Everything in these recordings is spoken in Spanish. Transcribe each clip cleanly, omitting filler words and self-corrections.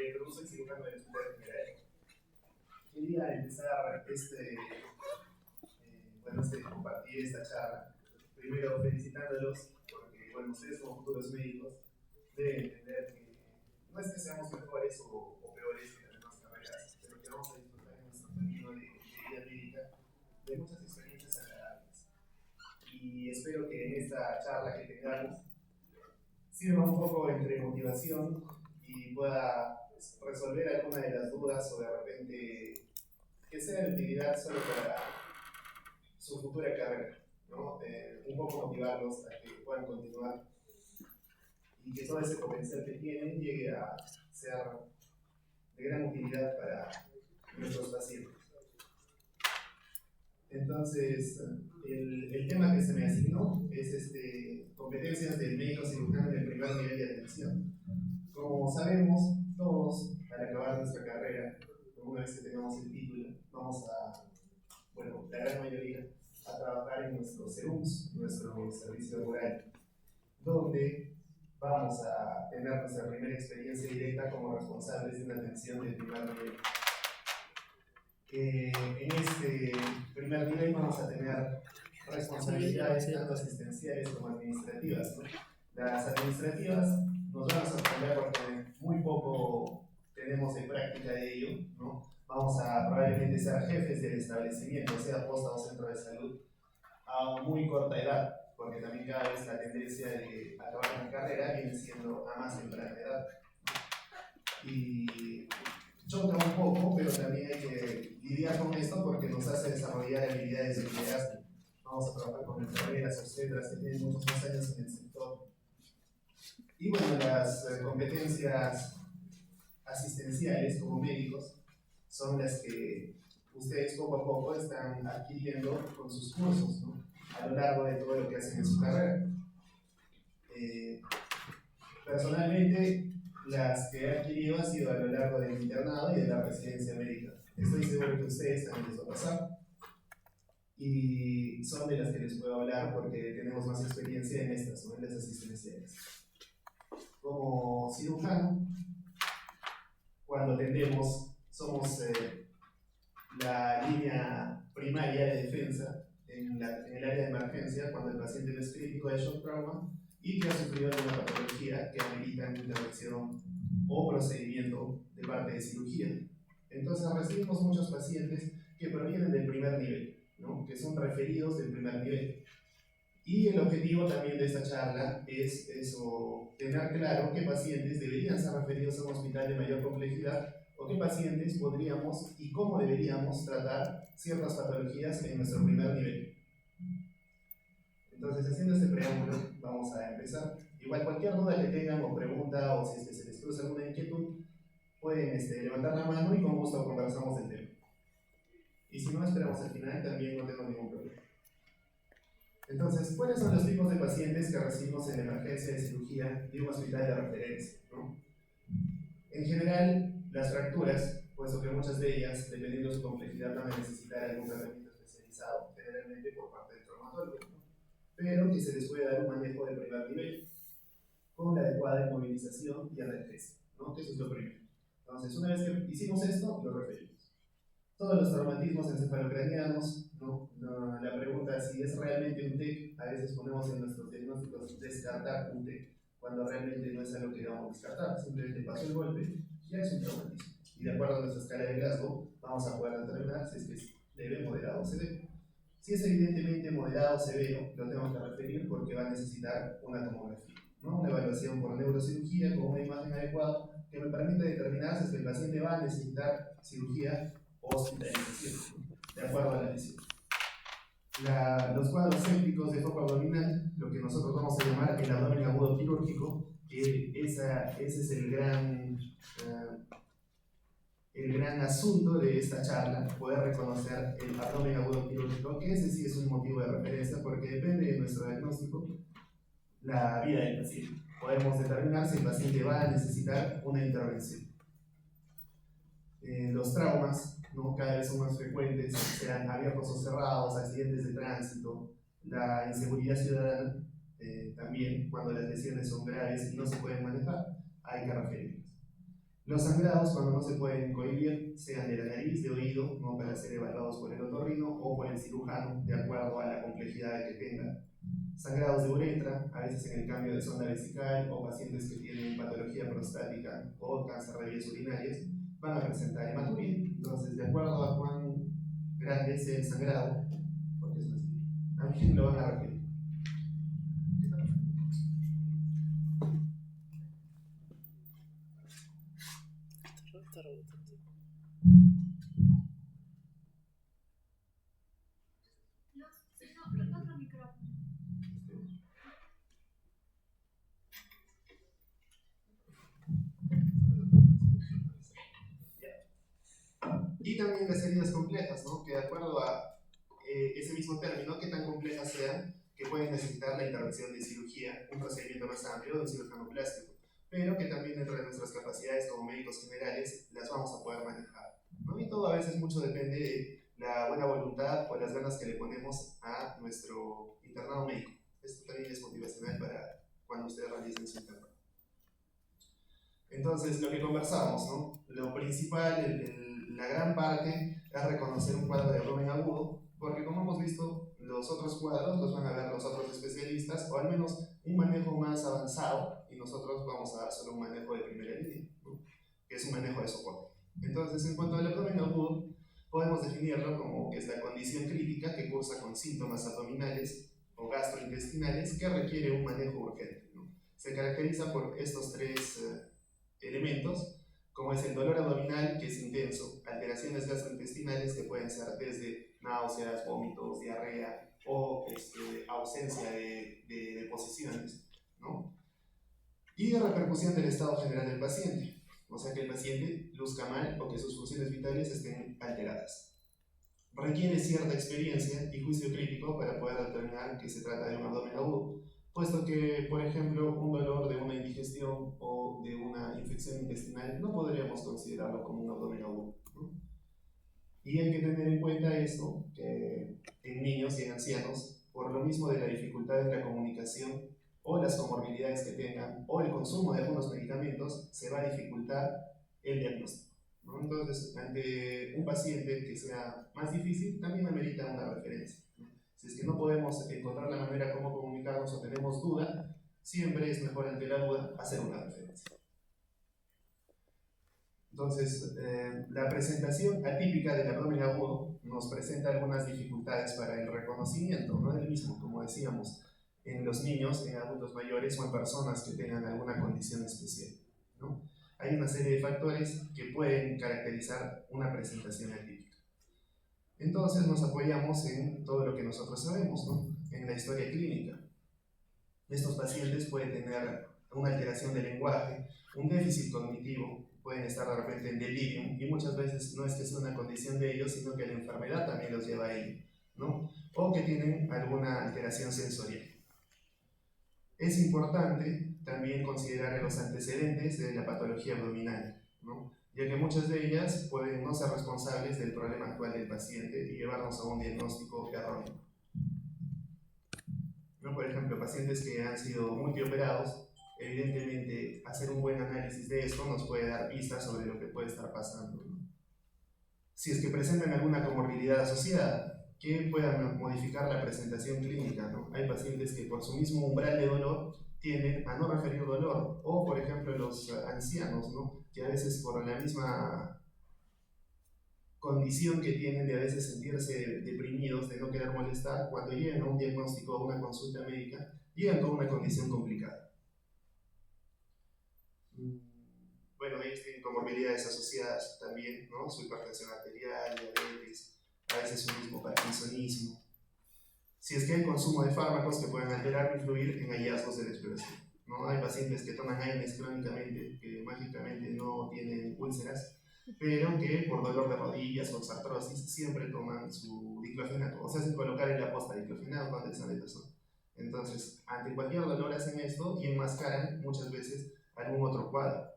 Pedro, soy cirujano del Hospital General. Quería empezar compartir esta charla. Primero felicitándolos porque, bueno, ustedes como futuros médicos deben entender que no es que seamos mejores o peores que las demás carreras, pero que vamos a disfrutar en nuestro camino de vida médica de muchas experiencias agradables. Y espero que en esta charla que tengamos sirva un poco entre motivación y pueda resolver alguna de las dudas o de repente que sea de utilidad solo para su futura carrera, ¿no? Un poco motivarlos a que puedan continuar y que todo ese potencial que tienen llegue a ser de gran utilidad para nuestros pacientes. Entonces, el tema que se me asignó es competencias del médico cirujano del primer nivel de atención. Como sabemos, todos al acabar nuestra carrera, una vez que tengamos el título, vamos a, bueno, la gran mayoría, a trabajar en nuestro SERUMS, nuestro servicio rural, donde vamos a tener nuestra primera experiencia directa como responsables de una atención del primer nivel. En este primer nivel vamos a tener responsabilidades tanto asistenciales como administrativas, ¿no? Las administrativas nos van a sorprender porque muy poco tenemos de práctica de ello, ¿no? Vamos a probablemente ser jefes del establecimiento, sea posta o centro de salud, a muy corta edad, porque también cada vez la tendencia de acabar una carrera viene siendo a más temprana edad. Y choca un poco, pero también hay que lidiar con esto porque nos hace desarrollar habilidades de liderazgo. Vamos a trabajar con enfermeras, obstetras que tienen muchos más años en el sector. Y bueno, las competencias asistenciales como médicos son las que ustedes poco a poco están adquiriendo con sus cursos, ¿no? A lo largo de todo lo que hacen en su carrera. Personalmente, las que he adquirido han sido a lo largo del internado y de la residencia médica. Estoy seguro que a ustedes también les va a pasar. Y son de las que les puedo hablar porque tenemos más experiencia en estas, ¿no? En las asistenciales. Como cirujano, cuando atendemos, somos la línea primaria de defensa en el área de emergencia cuando el paciente no es crítico de shock trauma y que ha sufrido alguna patología que amerita intervención o procedimiento de parte de cirugía. Entonces recibimos muchos pacientes que provienen del primer nivel, ¿no? Que son referidos del primer nivel. Y el objetivo también de esta charla es eso, tener claro qué pacientes deberían ser referidos a un hospital de mayor complejidad o qué pacientes podríamos y cómo deberíamos tratar ciertas patologías en nuestro primer nivel. Entonces, haciendo este preámbulo, vamos a empezar. Igual cualquier duda que tengan o pregunta o si se les cruza alguna inquietud, pueden levantar la mano y con gusto conversamos del tema. Y si no, esperamos al final, también no tengo ningún problema. Entonces, ¿cuáles son los tipos de pacientes que recibimos en la emergencia de cirugía de un hospital de referencia, ¿no? En general, las fracturas, puesto que muchas de ellas, dependiendo de su complejidad, van a necesitar algún tratamiento especializado, generalmente por parte del traumatólogo, ¿no? Pero que se les puede dar un manejo de primer nivel, con la adecuada inmovilización y analgesia, ¿no? Que eso es lo primero. Entonces, una vez que hicimos esto, lo referimos. Todos los traumatismos encefalocranianos, ¿no? La pregunta si es realmente un TEC, a veces ponemos en nuestros diagnósticos descartar un TEC, cuando realmente no es algo que debamos descartar, simplemente pasó el golpe, ya es un traumatismo. Y de acuerdo a nuestra escala de Glasgow, vamos a poder determinar si es que es leve, moderado o severo. Si es evidentemente moderado o severo, lo tengo que referir porque va a necesitar una tomografía, ¿no? Una evaluación por neurocirugía con una imagen adecuada que me permite determinar si es que el paciente va a necesitar cirugía o hospitalización, de acuerdo a la lesión. Los cuadros sépticos de foco abdominal, lo que nosotros vamos a llamar el abdomen agudo quirúrgico, ese es el gran asunto de esta charla, poder reconocer el abdomen agudo quirúrgico, que ese sí es un motivo de referencia porque depende de nuestro diagnóstico la vida del paciente. Podemos determinar si el paciente va a necesitar una intervención. Los traumas, ¿no? Cada vez son más frecuentes, sean abiertos o cerrados, accidentes de tránsito, la inseguridad ciudadana, también cuando las lesiones son graves y no se pueden manejar, hay que referirlas. Los sangrados, cuando no se pueden cohibir, sean de la nariz, de oído, ¿no? Para ser evaluados por el otorrino o por el cirujano, de acuerdo a la complejidad que tengan. Sangrados de uretra, a veces en el cambio de sonda vesical, o pacientes que tienen patología prostática o cáncer de vías urinarias, van a presentar hematuria. Entonces, de acuerdo a cuán grande sea el sangrado, porque es así, a quién lo van a referir. Y también las heridas complejas, ¿no? Que de acuerdo a ese mismo término, que tan complejas sean, que pueden necesitar la intervención de cirugía, un procedimiento más amplio de un cirujano plástico, pero que también dentro de nuestras capacidades como médicos generales las vamos a poder manejar, ¿no? Y todo a veces mucho depende de la buena voluntad o las ganas que le ponemos a nuestro internado médico. Esto también es motivacional para cuando ustedes realicen su internado. Entonces, lo que conversamos, ¿no? Lo principal, la gran parte, es reconocer un cuadro de abdomen agudo, porque como hemos visto, los otros cuadros los van a ver los otros especialistas, o al menos un manejo más avanzado, y nosotros vamos a dar solo un manejo de primera línea, ¿no? Que es un manejo de soporte. Entonces, en cuanto al abdomen agudo, podemos definirlo como que es la condición crítica que cursa con síntomas abdominales o gastrointestinales que requiere un manejo urgente, ¿no? Se caracteriza por estos tres elementos, como es el dolor abdominal, que es intenso, alteraciones gastrointestinales que pueden ser desde náuseas, vómitos, diarrea o ausencia de deposiciones, ¿no? Y de repercusión del estado general del paciente, o sea que el paciente luzca mal o que sus funciones vitales estén alteradas. Requiere cierta experiencia y juicio crítico para poder determinar que se trata de un abdomen agudo, puesto que, por ejemplo, un dolor de una indigestión o de una infección intestinal no podríamos considerarlo como un abdomen agudo, ¿no? Y hay que tener en cuenta esto, que en niños y en ancianos, por lo mismo de la dificultad en la comunicación o las comorbilidades que tengan o el consumo de algunos medicamentos, se va a dificultar el diagnóstico, ¿no? Entonces, ante un paciente que sea más difícil, también amerita una referencia, ¿no? Si es que no podemos encontrar la manera como comunicarnos o tenemos duda, siempre es mejor ante la duda hacer una referencia. Entonces, la presentación atípica del abdomen agudo nos presenta algunas dificultades para el reconocimiento, ¿no? Del mismo, como decíamos, en los niños, en adultos mayores o en personas que tengan alguna condición especial, ¿no? Hay una serie de factores que pueden caracterizar una presentación atípica. Entonces nos apoyamos en todo lo que nosotros sabemos, ¿no? En la historia clínica. Estos pacientes pueden tener una alteración del lenguaje, un déficit cognitivo, pueden estar de repente en delirium, y muchas veces no es que sea una condición de ellos, sino que la enfermedad también los lleva a ello, ¿no? O que tienen alguna alteración sensorial. Es importante también considerar los antecedentes de la patología abdominal, ¿no? Ya que muchas de ellas pueden no ser responsables del problema actual del paciente y llevarnos a un diagnóstico erróneo, ¿no? Por ejemplo, pacientes que han sido multioperados, evidentemente hacer un buen análisis de esto nos puede dar pistas sobre lo que puede estar pasando, ¿no? Si es que presentan alguna comorbilidad asociada, que puedan modificar la presentación clínica, ¿no? Hay pacientes que por su mismo umbral de dolor tienden a no referir dolor, o por ejemplo los ancianos, ¿no? Que a veces por la misma condición que tienen de a veces sentirse deprimidos, de no querer molestar, cuando llegan a un diagnóstico o a una consulta médica, llegan con una condición complicada. Bueno, ellos tienen comorbilidades asociadas también, ¿no? Su hipertensión arterial, diabetes, a veces su mismo parkinsonismo. Si es que hay consumo de fármacos que pueden alterar o influir en hallazgos de la exploración, ¿no? Hay pacientes que toman AINES crónicamente, que mágicamente no tienen úlceras, pero que por dolor de rodillas o artrosis siempre toman su diclofenaco, o se hacen colocar en la posta diclofenaco con dexametasona. Entonces, ante cualquier dolor hacen esto y enmascaran muchas veces algún otro cuadro.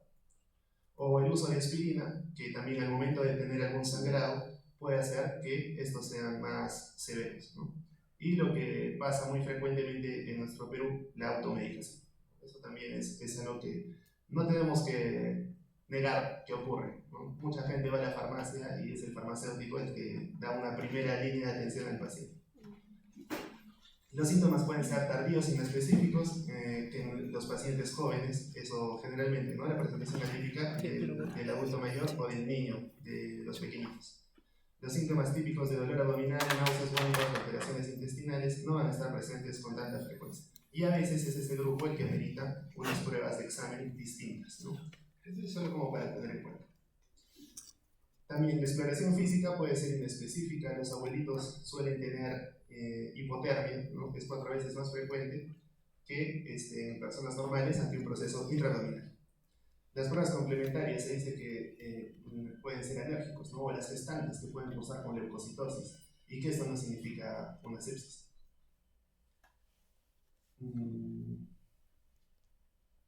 O el uso de aspirina, que también al momento de tener algún sangrado puede hacer que estos sean más severos, ¿no? Y lo que pasa muy frecuentemente en nuestro Perú, la automedicación. Eso también es algo que no tenemos que negar que ocurre, ¿no? Mucha gente va a la farmacia y es el farmacéutico el que da una primera línea de atención al paciente. Los síntomas pueden ser tardíos, inespecíficos, que en los pacientes jóvenes, eso generalmente, ¿no? La presentación atípica del adulto mayor o del niño, de los pequeñitos. Los síntomas típicos de dolor abdominal, náuseas, vómitos, alteraciones intestinales no van a estar presentes con tanta frecuencia. Y a veces es ese grupo el que amerita unas pruebas de examen distintas, ¿no? Esto es solo como para tener en cuenta. También la exploración física puede ser inespecífica. Los abuelitos suelen tener hipotermia, ¿no? Que es 4 veces más frecuente que en personas normales ante un proceso intraabdominal. Las pruebas complementarias se dice que pueden ser alérgicos, ¿no? O las gestantes que pueden cursar con leucocitosis, y que esto no significa una sepsis.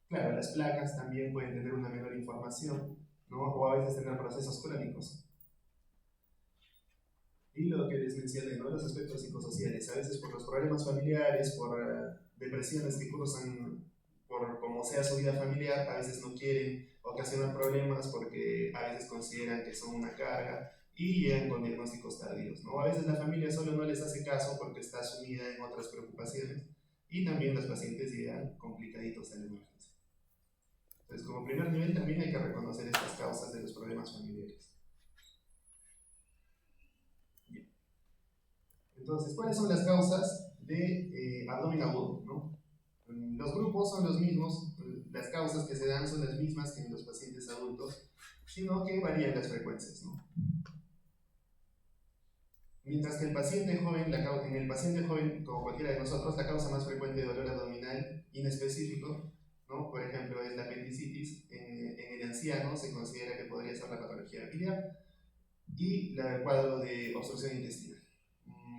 Claro, las placas también pueden tener una menor información, ¿no? O a veces tener procesos crónicos. Y lo que les mencioné, ¿no? Los aspectos psicosociales, a veces por los problemas familiares, por depresiones que cursan por como sea su vida familiar, a veces no quieren ocasionar problemas porque a veces consideran que son una carga y llegan con diagnósticos tardíos, ¿no? A veces la familia solo no les hace caso porque está sumida en otras preocupaciones, y también los pacientes llegan complicaditos a la emergencia. Entonces, como primer nivel también hay que reconocer estas causas de los problemas familiares. Entonces, ¿cuáles son las causas de abdomen agudo, ¿no? Los grupos son los mismos, las causas que se dan son las mismas que en los pacientes adultos, sino que varían las frecuencias, ¿no? Mientras que el paciente joven, en el paciente joven, como cualquiera de nosotros, la causa más frecuente de dolor abdominal inespecífico, ¿no? Por ejemplo, es la apendicitis. En el anciano se considera que podría ser la patología biliar y el cuadro de obstrucción intestinal.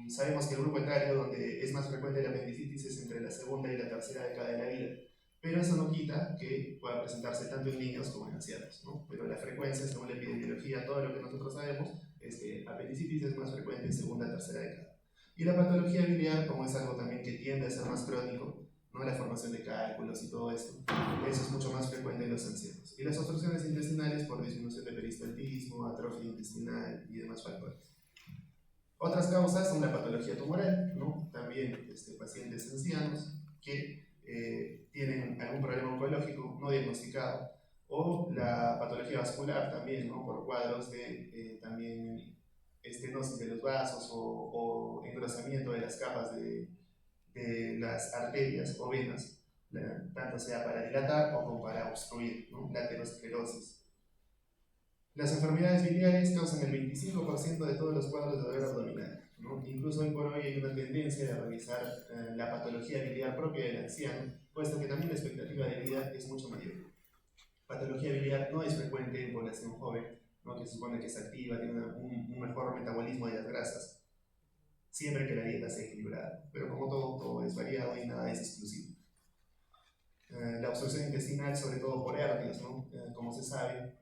Sabemos que el grupo etario donde es más frecuente la apendicitis es entre la segunda y la tercera década de la vida, pero eso no quita que pueda presentarse tanto en niños como en ancianos, ¿no? Pero la frecuencia, según la epidemiología, todo lo que nosotros sabemos, es que apendicitis es más frecuente en segunda y tercera década. Y la patología biliar, como es algo también que tiende a ser más crónico, ¿no? La formación de cálculos y todo esto, eso es mucho más frecuente en los ancianos. Y las obstrucciones intestinales por disminución de peristaltismo, atrofia intestinal y demás factores. Otras causas son la patología tumoral, ¿no? También pacientes ancianos que tienen algún problema oncológico no diagnosticado, o la patología vascular también, ¿no? Por cuadros de también estenosis de los vasos o engrosamiento de las capas de las arterias o venas, tanto sea para dilatar o como para obstruir, ¿no? La aterosclerosis. Las enfermedades biliares causan el 25% de todos los cuadros de dolor abdominal, ¿no? Incluso hoy por hoy hay una tendencia a revisar la patología biliar propia del anciano, puesto que también la expectativa de vida es mucho mayor. Patología biliar no es frecuente en población joven, ¿no? Que se supone que es activa, tiene un mejor metabolismo de las grasas, siempre que la dieta sea equilibrada. Pero como todo es variado y nada es exclusivo. La obstrucción intestinal, sobre todo por hernias, ¿no? Como se sabe,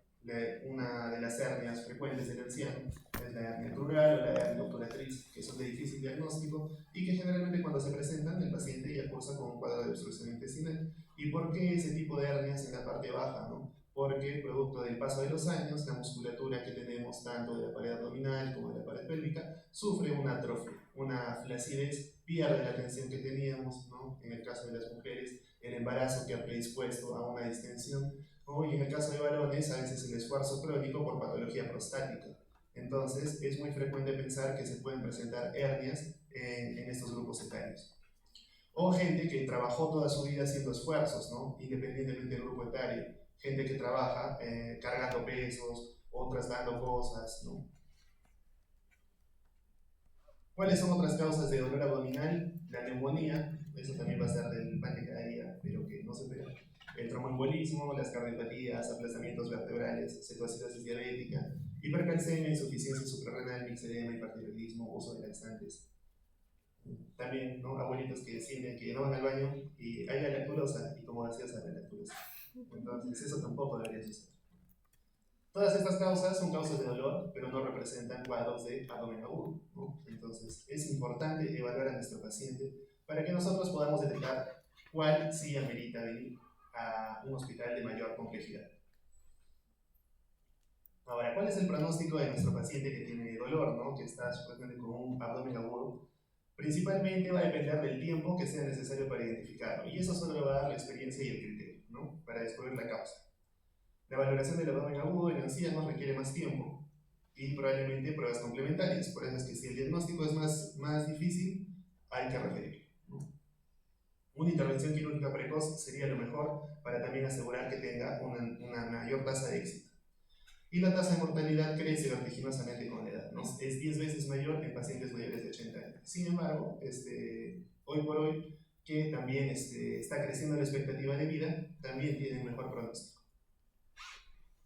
una de las hernias frecuentes del anciano es la hernia crural o la hernia obturatriz, que son de difícil diagnóstico y que generalmente cuando se presentan el paciente ya cursa con un cuadro de obstrucción intestinal. ¿Y por qué ese tipo de hernias en la parte baja, no? Porque producto del paso de los años, la musculatura que tenemos tanto de la pared abdominal como de la pared pélvica sufre una atrofia, una flacidez, pierde la tensión que teníamos, ¿no? En el caso de las mujeres, el embarazo que ha predispuesto a una distensión, y en el caso de varones, a veces el esfuerzo crónico por patología prostática. Entonces, es muy frecuente pensar que se pueden presentar hernias en estos grupos etarios. O gente que trabajó toda su vida haciendo esfuerzos, ¿no? Independientemente del grupo etario. Gente que trabaja cargando pesos o trasladando cosas, ¿no? ¿Cuáles son otras causas de dolor abdominal? La neumonía, eso también va a ser del pan de cada día, pero que no se vea. El tromboembolismo, las cardiopatías, aplastamientos vertebrales, cetoacidosis diabética, hipercalcemia, insuficiencia suprarrenal, mixedema, hipertiroidismo, uso de laxantes. También, ¿no? Abuelitos que sienten que no van al baño y hay la lactulosa y como gaseosa la lactulosa. Entonces, eso tampoco debería suceder. Todas estas causas son causas de dolor, pero no representan cuadros de abdomen agudo, ¿no? Entonces, es importante evaluar a nuestro paciente para que nosotros podamos detectar cuál sí amerita venir a un hospital de mayor complejidad. Ahora, ¿cuál es el pronóstico de nuestro paciente que tiene dolor, ¿no? Que está supuestamente con un abdomen agudo? Principalmente va a depender del tiempo que sea necesario para identificarlo, y eso solo va a dar la experiencia y el criterio, ¿no? Para descubrir la causa. La valoración del abdomen agudo en ancianos requiere más tiempo y probablemente pruebas complementarias, por eso es que si el diagnóstico es más difícil, hay que referir, ¿no? Una intervención quirúrgica precoz sería lo mejor para también asegurar que tenga una mayor tasa de éxito. Y la tasa de mortalidad crece vertiginosamente con la edad, ¿no? Es 10 veces mayor en pacientes mayores de 80 años. Sin embargo, hoy por hoy, que también está creciendo la expectativa de vida, también tiene un mejor pronóstico.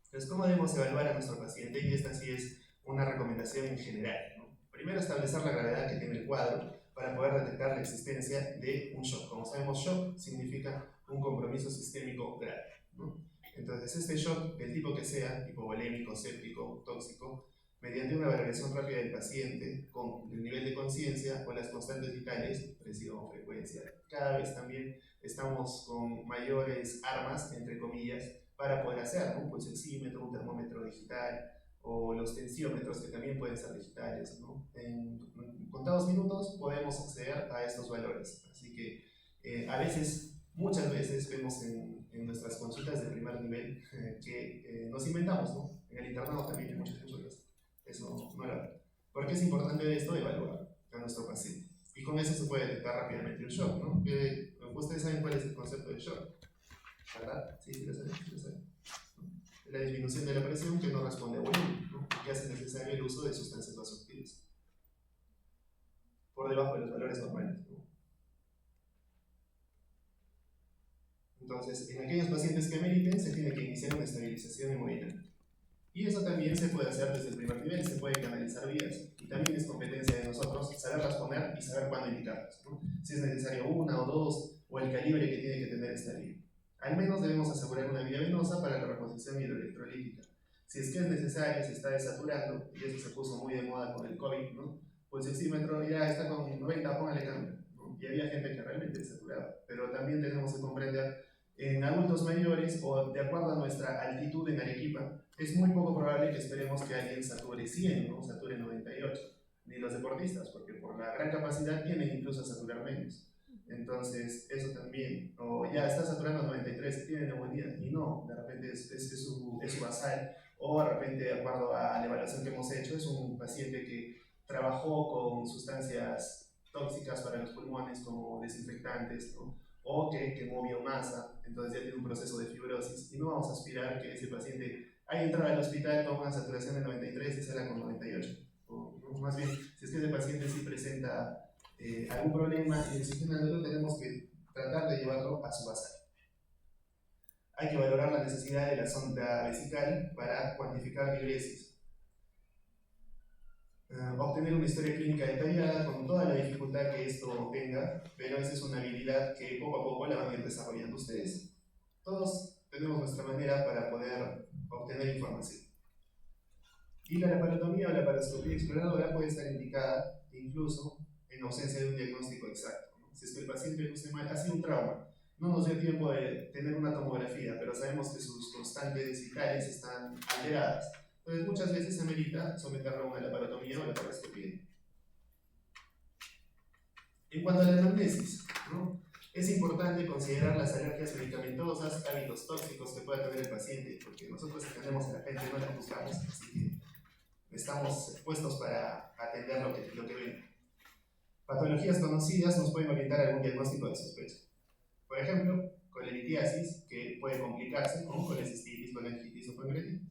Entonces, ¿cómo debemos evaluar a nuestro paciente? Y esta sí es una recomendación en general, ¿no? Primero, establecer la gravedad que tiene el cuadro para poder detectar la existencia de un shock. Como sabemos, shock significa un compromiso sistémico grave, ¿no? Entonces, este shock, del tipo que sea, hipovolémico, séptico, tóxico, mediante una valoración rápida del paciente con el nivel de conciencia o las constantes vitales, presión, frecuencia, cada vez también estamos con mayores armas, entre comillas, para poder hacer, ¿no? Un pulsoxímetro, un termómetro digital o los tensiómetros que también pueden ser digitales, ¿no? En contados minutos podemos acceder a estos valores, así que a veces, muchas veces vemos en nuestras consultas de primer nivel que nos inventamos, ¿no? En el internado también hay muchas consultas, eso no era verdad. ¿Por qué es importante esto? Evaluar a nuestro paciente, y con eso se puede detectar rápidamente un shock, ¿no? Ustedes saben cuál es el concepto de shock, ¿verdad? Sí, sí lo saben, sí lo saben. La disminución de la presión que no responde a volumen, ¿no? Que hace necesario el uso de sustancias vasoactivas por debajo de los valores normales, ¿no? Entonces, en aquellos pacientes que ameriten, se tiene que iniciar una estabilización hemodinâmica. Y eso también se puede hacer desde el primer nivel, se puede canalizar vías. Y también es competencia de nosotros saberlas poner y saber cuándo indicarlas, ¿no? Si es necesario una o dos, o el calibre que tiene que tener esta vía. Al menos debemos asegurar una vía venosa para la reposición hidroelectrolítica. Si es que es necesario, se está desaturando, y eso se puso muy de moda con el COVID, ¿no? Pues el oxímetro ya está con 90, póngale cambio, ¿no? Y había gente que realmente desaturaba. Pero también tenemos que comprender en adultos mayores o de acuerdo a nuestra altitud en Arequipa, es muy poco probable que esperemos que alguien sature 100, ¿no? Sature 98, ni los deportistas, porque por la gran capacidad tienen incluso a saturar menos. Entonces, eso también, o ya está saturando 93, tiene neumonía, y no, de repente es su basal, o de repente, de acuerdo a la evaluación que hemos hecho, es un paciente que trabajó con sustancias tóxicas para los pulmones como desinfectantes, ¿no? O que quemó biomasa, entonces ya tiene un proceso de fibrosis, y no vamos a aspirar que ese paciente haya entrado al hospital con una saturación de 93 y salga con 98. O más bien, si es que ese paciente sí presenta algún problema en el sistema nervioso, tenemos que tratar de llevarlo a su basal. Hay que valorar la necesidad de la sonda vesical para cuantificar diuresis. Obtener una historia clínica detallada con toda la dificultad que esto tenga, pero esa es una habilidad que poco a poco la van a ir desarrollando ustedes. Todos tenemos nuestra manera para poder obtener información. Y la laparotomía o la laparoscopía exploradora puede estar indicada incluso en ausencia de un diagnóstico exacto, ¿no? Si es que el paciente luce mal, ha sido un trauma, no nos dio tiempo de tener una tomografía, pero sabemos que sus constantes vitales están alteradas. Entonces muchas veces se amerita someterlo a una laparotomía o laparoscopía. En cuanto a la anamnesis, ¿no? Es importante considerar las alergias medicamentosas, hábitos tóxicos que pueda tener el paciente, porque nosotros atendemos a la gente, no la juzgamos, así que estamos puestos para atender lo que ven. Patologías conocidas nos pueden orientar a algún diagnóstico de sospecha. Por ejemplo, colelitiasis, que puede complicarse con colecistitis, colegitis o pancreatitis.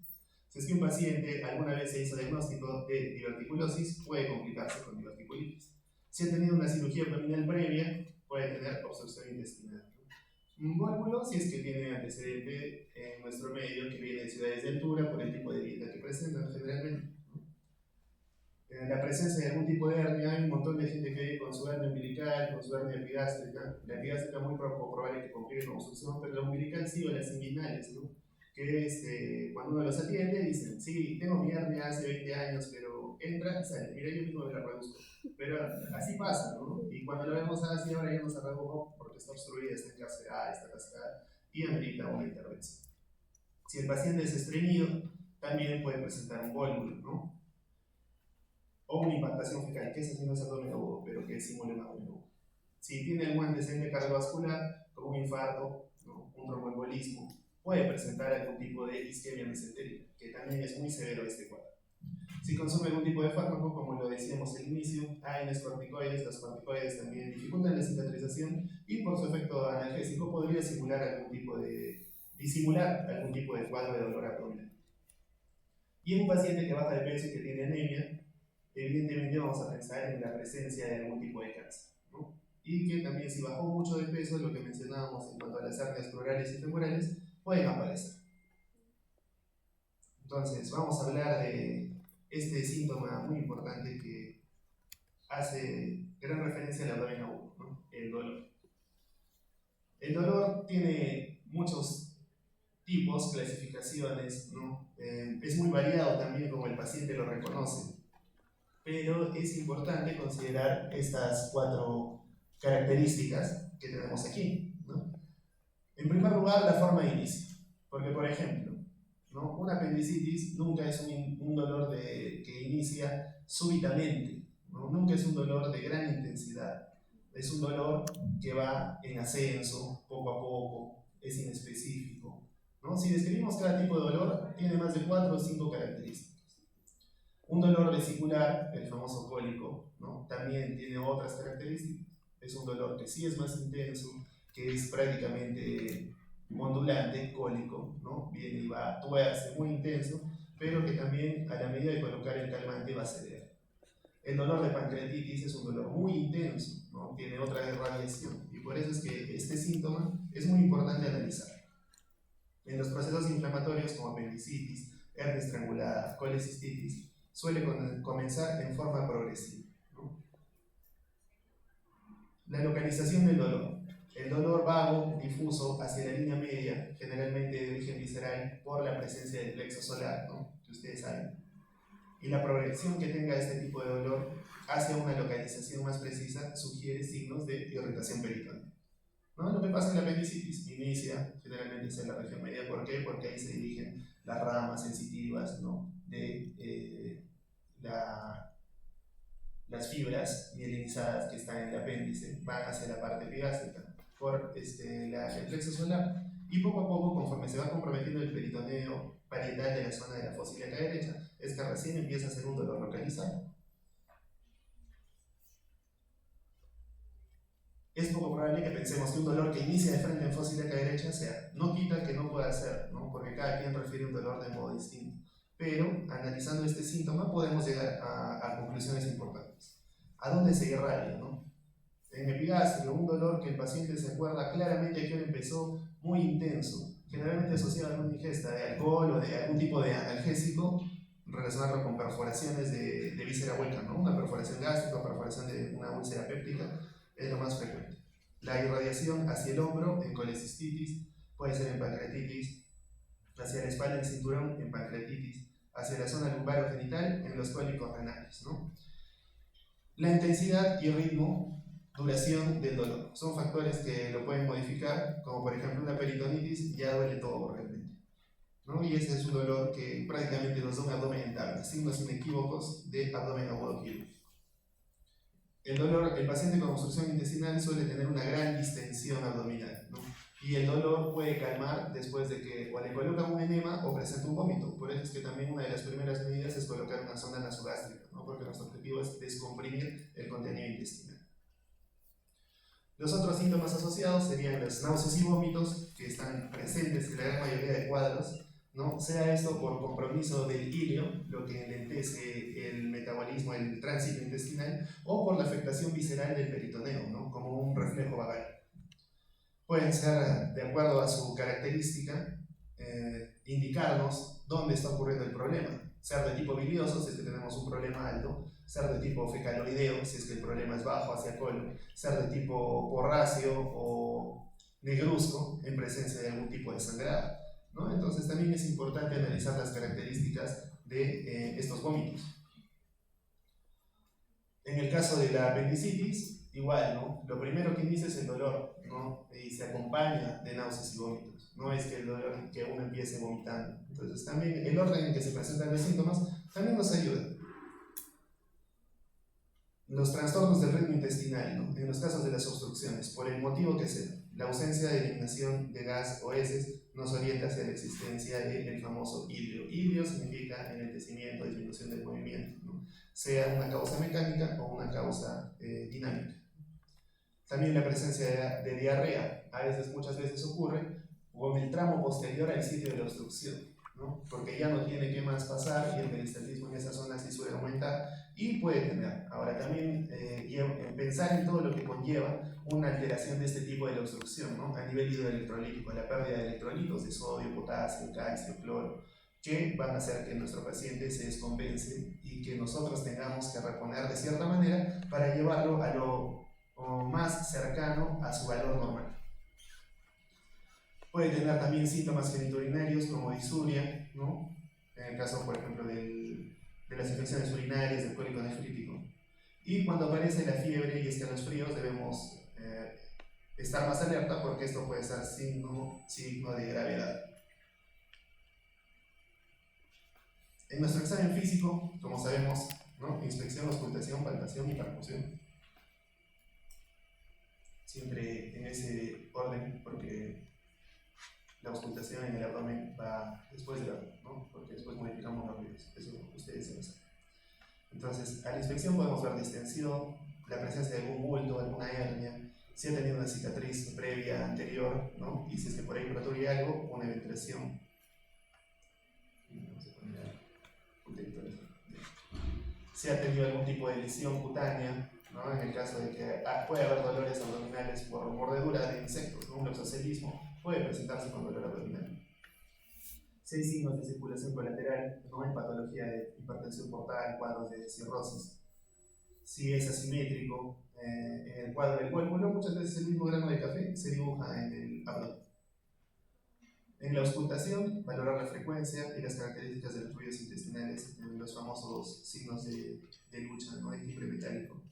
Si es que un paciente alguna vez se hizo diagnóstico de diverticulosis, puede complicarse con diverticulitis. Si ha tenido una cirugía abdominal previa, puede tener obstrucción intestinal. Un válvulo, si es que tiene antecedente en nuestro medio que viene de ciudades de altura por el tipo de dieta que presentan generalmente. La presencia de algún tipo de hernia, hay un montón de gente que vive con su hernia umbilical, con su hernia epigástrica. La epigástrica muy poco probable que complique con obstrucción, pero la umbilical sí, o las inguinales, ¿no? Que cuando uno los atiende dicen, sí, tengo mi hernia hace 20 años, pero entra y sale, mira, yo mismo me la reduzco. Pero así pasa, ¿no? Y cuando la vemos así, ahora ya no se redujo porque está obstruida, está encarcelada, está cascada y amerita una intervención. Si el paciente es estreñido, también puede presentar un cólulo, ¿no? O una impactación fecal, que ese sí no es abdomen agudo, pero que simula un abdomen agudo. Si tiene algún antecedente cardiovascular, como un infarto, ¿no? Un tromboembolismo, puede presentar algún tipo de isquemia mesentérica, que también es muy severo este cuadro. Si consume algún tipo de fármaco, como lo decíamos al inicio, hay corticoides, los corticoides también dificultan la cicatrización y por su efecto analgésico podría disimular algún tipo de cuadro de dolor abdominal. Y en un paciente que baja de peso y que tiene anemia, evidentemente vamos a pensar en la presencia de algún tipo de cáncer, ¿no? Y que también si bajó mucho de peso, lo que mencionábamos en cuanto a las hernias pleurales y femorales, pueden aparecer. Entonces, vamos a hablar de este síntoma muy importante que hace gran referencia al abdomen agudo, ¿no? El dolor. El dolor tiene muchos tipos, clasificaciones, ¿no? Es muy variado también como el paciente lo reconoce, pero es importante considerar estas 4 características que tenemos aquí, ¿no? En primer lugar, la forma de inicio, porque por ejemplo, ¿no? Una apendicitis nunca es un dolor que inicia súbitamente, ¿no? Nunca es un dolor de gran intensidad, es un dolor que va en ascenso, poco a poco, es inespecífico, ¿no? Si describimos cada tipo de dolor, tiene más de 4 o 5 características. Un dolor vesicular, el famoso cólico, ¿no? También tiene otras características, es un dolor que sí es más intenso, que es prácticamente ondulante, cólico, ¿no? Viene y va, tuerce, muy intenso, pero que también a la medida de colocar el calmante va a ceder. El dolor de pancreatitis es un dolor muy intenso, ¿no? Tiene otra irradiación, y por eso es que este síntoma es muy importante analizar. En los procesos inflamatorios como apendicitis, hernia estrangulada, colecistitis, suele comenzar en forma progresiva, ¿no? La localización del dolor. El dolor vago, difuso, hacia la línea media, generalmente de origen visceral, por la presencia del plexo solar, ¿no? Que ustedes saben. Y la progresión que tenga este tipo de dolor hacia una localización más precisa sugiere signos de irritación peritonea, ¿no? Lo que pasa en la apendicitis inicia generalmente hacia la región media. ¿Por qué? Porque ahí se dirigen las ramas sensitivas, ¿no? De las fibras mielinizadas que están en el apéndice van hacia la parte epigástrica por el plexo solar, y poco a poco, conforme se va comprometiendo el peritoneo parietal de la zona de la fosa ilíaca derecha, es que recién empieza a ser un dolor localizado. Es poco probable que pensemos que un dolor que inicia de frente en fosa ilíaca derecha sea. No quita que no pueda ser, ¿no? Porque cada quien refiere un dolor de modo distinto. Pero analizando este síntoma podemos llegar a conclusiones importantes. ¿A dónde se irradia, no? En epigastrio, un dolor que el paciente se acuerda claramente a que empezó muy intenso, generalmente asociado a una ingesta de alcohol o de algún tipo de analgésico, relacionarlo con perforaciones de víscera hueca, ¿no? Una perforación gástrica o perforación de una úlcera péptica es lo más frecuente. La irradiación hacia el hombro en colecistitis, puede ser en pancreatitis, hacia la espalda del cinturón en pancreatitis, hacia la zona lumbarogenital en los cólicos renales, ¿no? La intensidad y ritmo, duración del dolor, son factores que lo pueden modificar, como por ejemplo una peritonitis, ya duele todo realmente, ¿no? Y ese es un dolor que prácticamente nos da un abdomen en tabla, signos inequívocos de abdomen agudo quirúrgico. El dolor, el paciente con obstrucción intestinal suele tener una gran distensión abdominal, ¿no? Y el dolor puede calmar después de que o le colocan un enema o presenta un vómito. Por eso es que también una de las primeras medidas es colocar una sonda nasogástrica, ¿no? Porque nuestro objetivo es descomprimir el contenido intestinal. Los otros síntomas asociados serían las náuseas y vómitos, que están presentes en la gran mayoría de cuadros, ¿no? Sea esto por compromiso del ilio, lo que enlentece el metabolismo, el tránsito intestinal, o por la afectación visceral del peritoneo, ¿no? Como un reflejo vagal. Pueden ser, de acuerdo a su característica, indicarnos dónde está ocurriendo el problema. Ser de tipo bilioso, si es que tenemos un problema alto; ser de tipo fecaloideo, si es que el problema es bajo hacia colon; ser de tipo porráceo o negruzco, en presencia de algún tipo de sangrado, ¿no? Entonces también es importante analizar las características de estos vómitos. En el caso de la apendicitis, igual, ¿no? Lo primero que inicia es el dolor, ¿no? Y se acompaña de náuseas y vómitos. No es que el dolor, que uno empiece vomitando. Entonces, también el orden en que se presentan los síntomas también nos ayuda. Los trastornos del ritmo intestinal, ¿no? En los casos de las obstrucciones, por el motivo que sea, la ausencia de eliminación de gas o heces nos orienta hacia la existencia del famoso idrio. Idrio significa enlentecimiento, disminución del movimiento, ¿no? Sea una causa mecánica o una causa dinámica. También la presencia de diarrea, muchas veces ocurre o en el tramo posterior al sitio de la obstrucción, ¿no? Porque ya no tiene que más pasar y el peristaltismo en esa zona sí suele aumentar y puede tener. Ahora también pensar en todo lo que conlleva una alteración de este tipo de la obstrucción, ¿no? A nivel hidroelectrolítico, la pérdida de electrolitos de sodio, potasio, calcio, cloro, que van a hacer que nuestro paciente se descompense y que nosotros tengamos que reponer de cierta manera para llevarlo a lo más cercano a su valor normal. Puede tener también síntomas genitourinarios como disuria, ¿no? En el caso, por ejemplo, de las infecciones urinarias, del cólico nefrítico. Y cuando aparece la fiebre y escalofríos debemos estar más alerta porque esto puede ser signo de gravedad. En nuestro examen físico, como sabemos, ¿no? Inspección, auscultación, palpación y percusión. Siempre en ese orden, porque la auscultación en el abdomen va después del abdomen, ¿no? Porque después modificamos los ruidos, eso ustedes se lo saben. Entonces, a la inspección podemos ver distensión, la presencia de algún bulto, alguna hernia, si ha tenido una cicatriz previa, anterior, ¿no? Y si es que por ahí protruye algo, una eventración. Vamos a poner si ha tenido algún tipo de lesión cutánea, ¿no? En el caso de que puede haber dolores abdominales por mordedura de insectos, ¿no? Un loxocelismo puede presentarse con dolor abdominal. Si hay signos de circulación colateral, no en patología de hipertensión portal, cuadros de cirrosis. Si es asimétrico, en el cuadro del cálculo, muchas veces el mismo grano de café se dibuja en el abdomen. En la auscultación, valorar la frecuencia y las características de los ruidos intestinales, en los famosos signos de lucha, ¿no? El timbre metálico.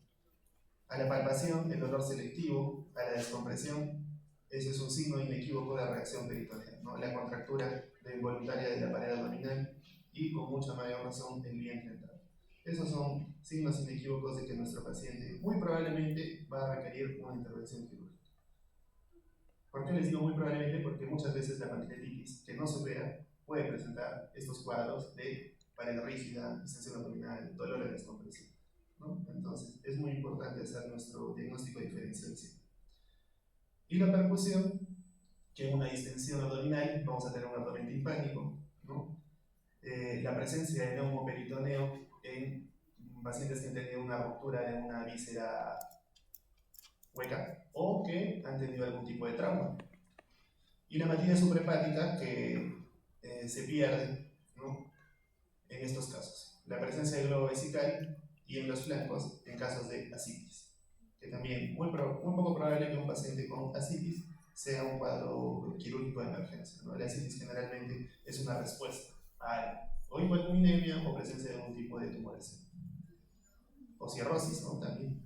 A la palpación, el dolor selectivo. A la descompresión, ese es un signo inequívoco de reacción peritoneal, ¿no? La contractura involuntaria de la pared abdominal y con mucha mayor razón el vientre entrado. Esos son signos inequívocos de que nuestro paciente muy probablemente va a requerir una intervención quirúrgica. ¿Por qué les digo muy probablemente? Porque muchas veces la pancreatitis que no se opera puede presentar estos cuadros de pared rígida, distensión abdominal, dolor de descompresión, ¿no? Entonces es muy importante hacer nuestro diagnóstico diferencial siempre. Y la percusión, que en una distensión abdominal vamos a tener un abdomen timpánico, ¿no? La presencia de neumoperitoneo en pacientes que han tenido una ruptura de una víscera hueca o que han tenido algún tipo de trauma. Y la matriz suprahepática que se pierde, ¿no? En estos casos. La presencia de globo vesical y en los flancos en casos de ascitis. Que también muy poco probable que un paciente con ascitis sea un cuadro quirúrgico de emergencia, ¿no? La ascitis generalmente es una respuesta a algo, o hipoalbuminemia o presencia de algún tipo de tumoración. O cirrosis, ¿no? También.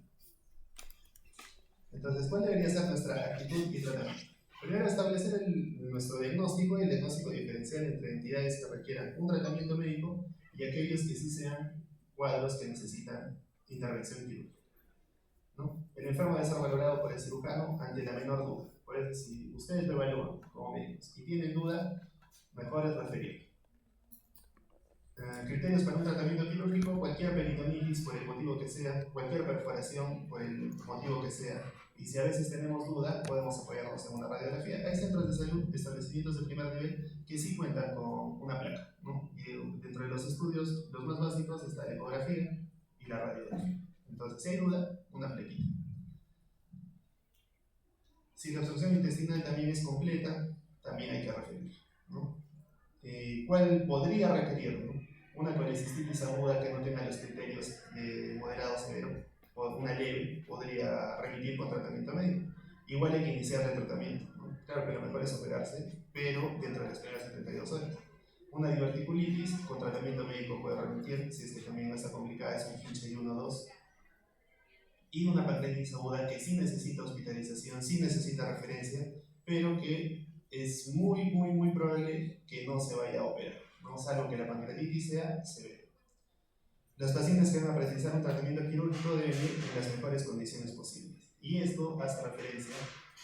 Entonces, ¿cuál debería ser nuestra actitud y tratamiento? Primero, establecer nuestro diagnóstico y el diagnóstico diferencial entre entidades que requieran un tratamiento médico y aquellos que sí sean cuadros que necesitan intervención quirúrgica, ¿no? El enfermo debe ser valorado por el cirujano ante la menor duda. Por eso, si ustedes lo evalúan como médicos y tienen duda, mejor es referir. Criterios para un tratamiento quirúrgico: cualquier peritonitis por el motivo que sea, cualquier perforación por el motivo que sea, y si a veces tenemos duda, podemos apoyarnos en una radiografía. Hay centros de salud, establecimientos de primer nivel, que sí cuentan con una placa, ¿no? Y dentro de los estudios, los más básicos está la ecografía y la radiografía. Entonces, si hay duda, una plaquita. Si la obstrucción intestinal también es completa, también hay que referir, ¿no? ¿Cuál podría requerir, ¿no? Una colecistitis aguda que no tenga los criterios de moderado severo, o una leve, podría remitir con tratamiento médico. Igual hay que iniciar el tratamiento, ¿no? Claro que lo mejor es operarse, pero dentro de las primeras 72 horas. Una diverticulitis con tratamiento médico puede remitir, si es que también no está complicada, es un Fincher 1-2. y una pancreatitis aguda que sí necesita hospitalización, sí necesita referencia, pero que es muy probable que no se vaya a operar, ¿no? Salvo que la pancreatitis sea severa. Los pacientes que van a precisar un tratamiento quirúrgico deben ir en las mejores condiciones posibles. Y esto hace referencia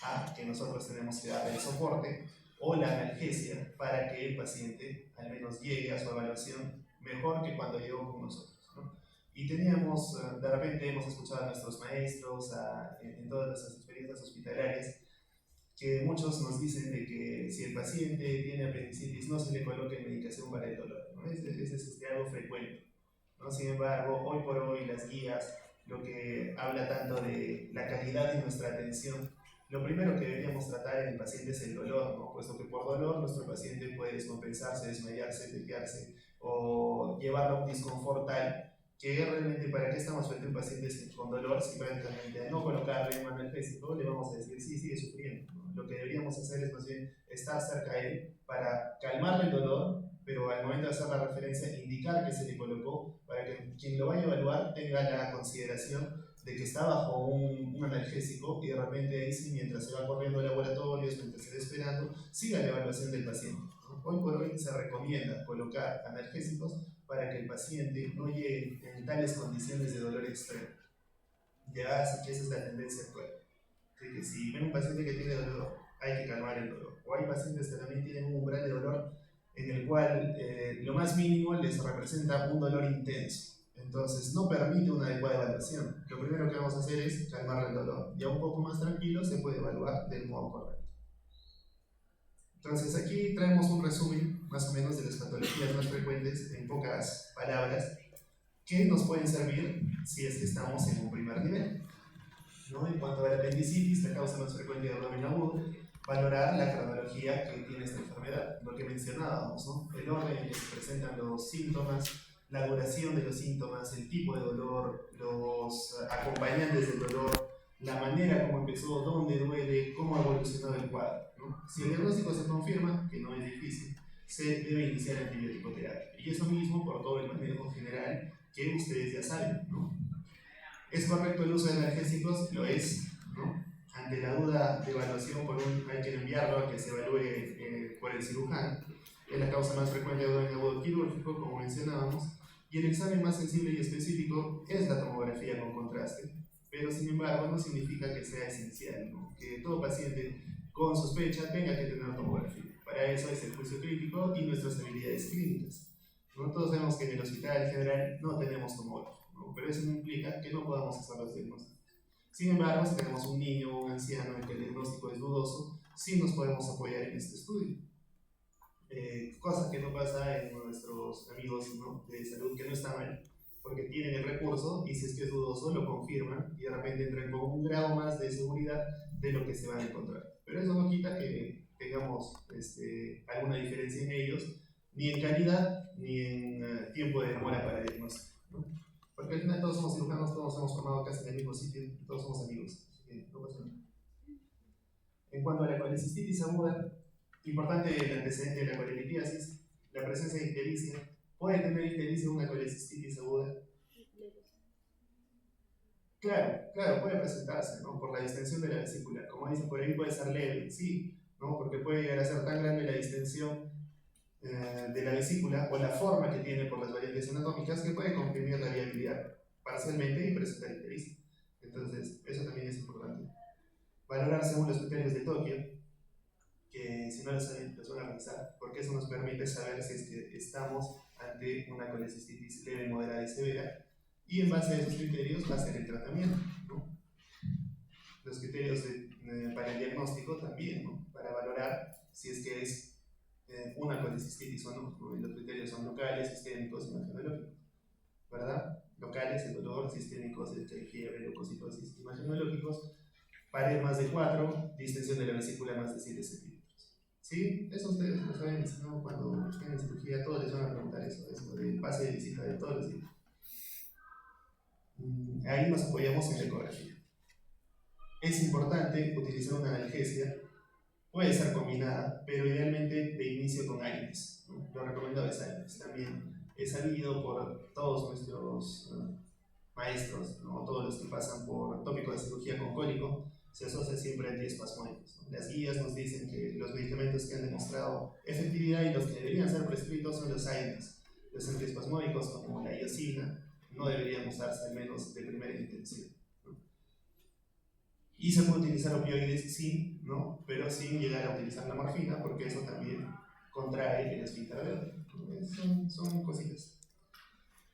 a que nosotros tenemos que dar el soporte o la analgesia para que el paciente al menos llegue a su evaluación mejor que cuando llegó con nosotros, ¿no? Y teníamos, de repente hemos escuchado a nuestros maestros en todas nuestras experiencias hospitalarias, que muchos nos dicen de que si el paciente tiene apendicitis no se le coloque medicación para el dolor, ¿no? Ese es algo frecuente, ¿no? Sin embargo, hoy por hoy las guías, lo que habla tanto de la calidad de nuestra atención, lo primero que deberíamos tratar en el paciente es el dolor, ¿no? Puesto que por dolor nuestro paciente puede descompensarse, desmayarse, desviarse o llevarlo a un disconfort tal que realmente para qué estamos frente a un paciente con dolor si prácticamente no colocarle un analgésico le vamos a decir sí, sigue sufriendo, ¿no? Lo que deberíamos hacer es más bien estar cerca de él para calmarle el dolor, pero al momento de hacer la referencia indicar que se le colocó para que quien lo vaya a evaluar tenga la consideración de que está bajo un analgésico y de repente ahí sí, mientras se va corriendo a laboratorios, mientras se va esperando, siga la evaluación del paciente, ¿no? Hoy por hoy se recomienda colocar analgésicos para que el paciente no llegue en tales condiciones de dolor extremo. Ya, así que esa es la tendencia actual. Así que si ven un paciente que tiene dolor, hay que calmar el dolor. O hay pacientes que también tienen un umbral de dolor en el cual lo más mínimo les representa un dolor intenso. Entonces no permite una adecuada evaluación. Lo primero que vamos a hacer es calmar el dolor. Ya un poco más tranquilo se puede evaluar del modo correcto. Entonces aquí traemos un resumen más o menos de las patologías más frecuentes en pocas palabras que nos pueden servir si es que estamos en un primer nivel, ¿no? En cuanto a la apendicitis, la causa más frecuente de abdomen agudo, valorar la cronología que tiene esta enfermedad, lo que mencionábamos, ¿no? El orden en que se presentan los síntomas, la duración de los síntomas, el tipo de dolor, los acompañantes del dolor, la manera como empezó, dónde duele, cómo ha evolucionado el cuadro, ¿no? Si el diagnóstico se confirma, que no es difícil, se debe iniciar antibiótico-terapia. Y eso mismo por todo el manejo general que ustedes ya saben, ¿no? ¿Es correcto el uso de analgésicos? Lo es, ¿no? Ante la duda de evaluación, hay que enviarlo a que se evalúe por el cirujano. Es la causa más frecuente de abdomen agudo quirúrgico, como mencionábamos, y el examen más sensible y específico es la tomografía con contraste, pero sin embargo no significa que sea esencial, ¿no? Que todo paciente con sospecha tenga que tener tomografía. Para eso es el juicio crítico y nuestras habilidades clínicas, ¿no? Todos sabemos que en el hospital general no tenemos tomógrafo, ¿no? Pero eso no implica que no podamos hacer los diagnósticos. Sin embargo, si tenemos un niño o un anciano en que el diagnóstico es dudoso, sí nos podemos apoyar en este estudio. Cosa que no pasa en nuestros amigos, ¿no?, de salud, que no está mal, porque tienen el recurso y si es que es dudoso lo confirman y de repente entran con un grado más de seguridad de lo que se van a encontrar. Pero eso no quita que tengamos alguna diferencia en ellos, ni en calidad ni en tiempo de demora para el diagnóstico, ¿no? Porque al final todos somos cirujanos, todos hemos formado casi en el mismo sitio, todos somos amigos, así que no pasa nada. En cuanto a la colecistitis aguda, importante el antecedente de la colelitiasis, la presencia de ictericia. ¿Puede tener ictericia una colecistitis aguda? Claro, puede presentarse, ¿no? Por la distensión de la vesícula. Como dicen por ahí, puede ser leve, sí, ¿no? Porque puede llegar a ser tan grande la distensión de la vesícula o la forma que tiene por las variantes anatómicas que puede comprimir la viabilidad parcialmente y presentar ictericia. Entonces, eso también es importante. Valorar según los criterios de Tokio, que si no lo saben, los van a revisar, porque eso nos permite saber si es que estamos ante una colecistitis leve, moderada y severa, y en base a esos criterios va a ser el tratamiento, ¿no? Los criterios para el diagnóstico también, ¿no? Para valorar si es que es una colecistitis o no, ¿no? Los criterios son locales, sistémicos y imagenológicos, ¿verdad? Locales, el dolor, sistémicos, el fiebre, leucocitosis, imagenológicos, pared más de 4, distensión de la vesícula más de 7 centímetros. ¿Sí? Eso ustedes lo saben, ¿no? Cuando estén en cirugía todos les van a preguntar eso del pase de visita de todos los días. Ahí nos apoyamos en la ecografía. Es importante utilizar una analgesia, puede ser combinada, pero idealmente de inicio con AINES, ¿no? Lo recomendado es AINES. También es sabido por todos nuestros maestros, ¿no? Todos los que pasan por se asocia siempre a antiespasmódicos, ¿no? Las guías nos dicen que los medicamentos que han demostrado efectividad y los que deberían ser prescritos son los AINES. Los antiespasmódicos como la iosina no deberían usarse al menos de primera intención, ¿no? Y se puede utilizar opioides, sí, ¿no? Pero sin llegar a utilizar la morfina, porque eso también contrae el esfínter aorta, ¿no? Son cositas.